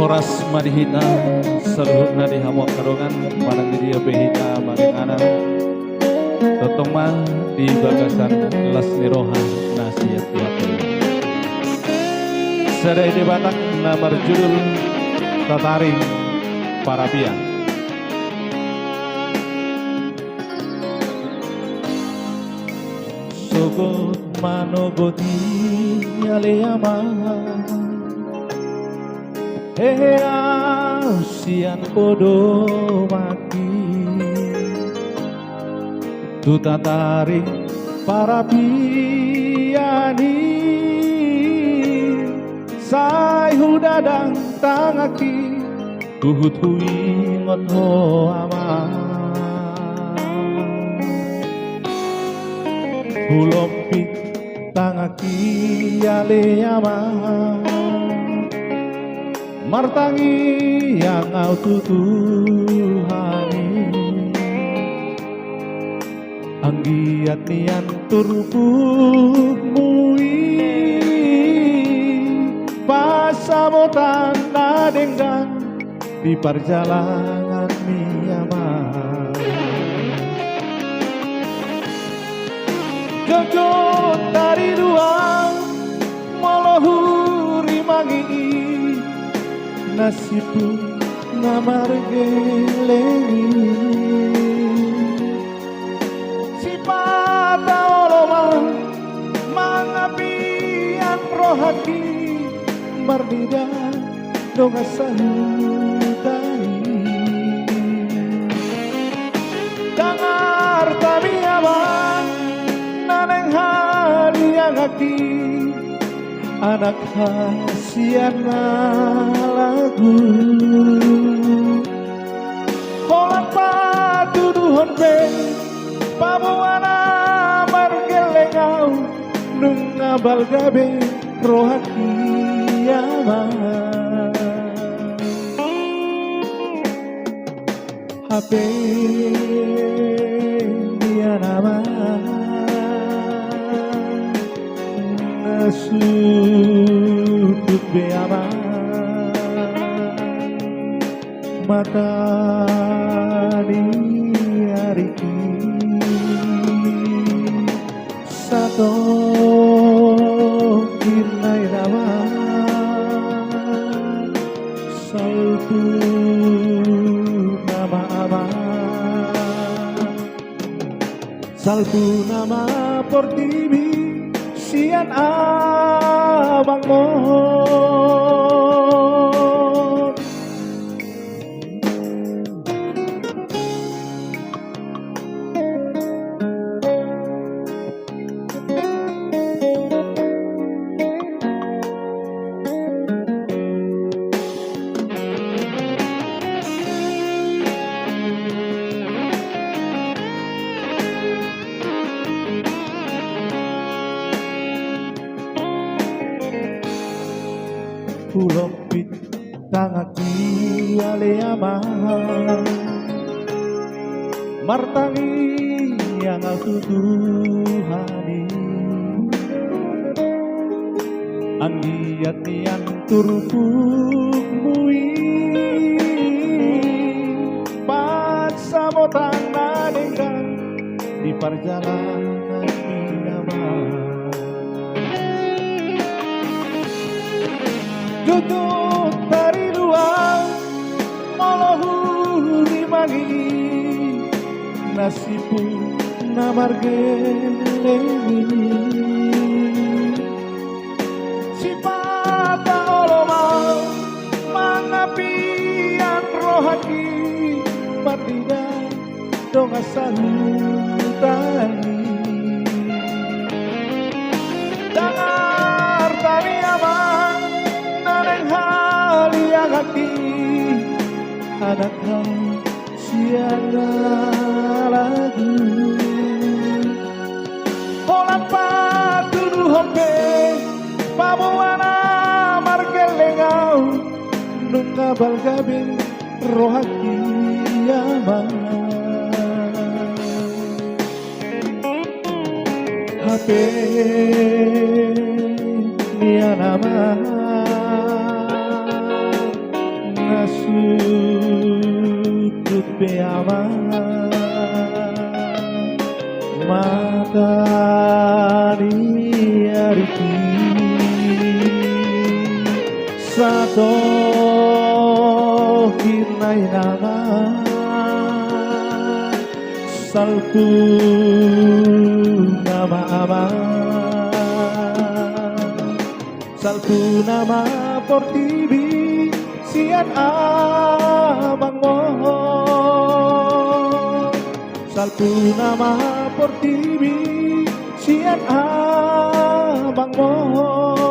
Horas madihita seluruhna di hamok kadongan marang di dia behita marang anak totong mah di bagasan las nirohan nasihat tiap sedai di batak na berjudul Tataring Parabian. Sogot manogoti aleyama sian podo mati tu tataring parabiani sai hudadang tangaki tuhut hui ngoto ama hulompit tangaki ale ama martangi yang au tutuhani anggiat nian turupuk mui pasabotan nadenggan di perjalanan miyama jojo dari dua molohuri mangi nasibku namargeleni sipata oloma mangapian rohati mardida dongasahutani dangar tami abang naneng hari yang hati anak hasiana lagu holang patuduhon pe pamuana margelengau nungabal gabe rohaki ama HP dia nama sudut beama mata di hariki satu kirnai nama saltu nama ama saltu nama portibi sian abang mohon Pulompit tangaki aleama martangi yang aku tuhani anggiat yang turupuk mui pas sabotan nadengkan di perjalanan minama Duduk dari luar Molahu rimani Nasibu namargeleni Sipata oloma Mangapian rohaki Partida dongasahutani Dangar tani aman Naneng hali yang hati Anak siaga lagu Holang patuduh hompe Pamuana margelengau Nungabal gabe rohaki yaman HP dia nama nasutut beama mata diariki satu kinai nama salku nama salku nama portibi sian abang mohon salku nama portibi sian abang mohon